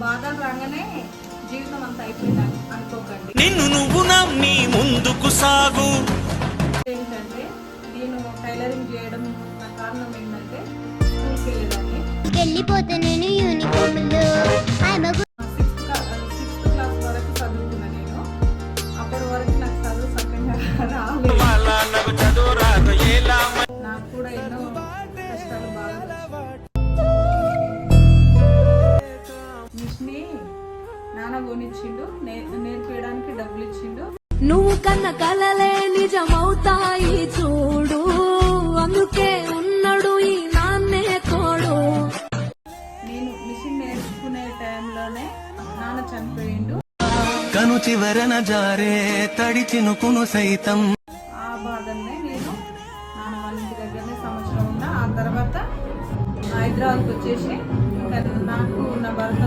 బాధలు రాగానే జీవితం అంతా అయిపోయింది అనుకోకండి. నిన్ను నువ్వు నమ్మి ముందుకు సాగు. ఏంటంటే నేను టైలరింగ్ చేయడం నా కారణం ఏంటంటే స్కూల్కి వెళ్ళేదాన్ని. వెళ్ళిపోతే నేను యూనిఫామ్లో సిక్స్త్ క్లాస్ వరకు చదువుకున్నా నేను. అప్పటి వరకు నాకు చదువు చక్కగా రాలేదు. నాకు కూడా ఎన్నో కష్టాలు బాగా మిషన్ని నాన్న కొనిచ్చిండు, నేర్పించడానికి డబ్బులు ఇచ్చిండు. నువ్వు కన్న కలలే నిజమవుతాయి చూడు, అందుకే ఉన్నాడు ఈ నాన్నే తోడు. నేను మిషన్ నేర్చుకునే టైంలోనే నాన్న చనిపోయిండు. కను చివరన జారే తడి చినుకును సైతం. ఆ బాధల్నే నేను నాన్న వాళ్ళ ఇంటి దగ్గరనే సంవత్సరం ఉన్నా. ఆ తర్వాత హైదరాబాద్కి వచ్చేసి నాకు నా భర్త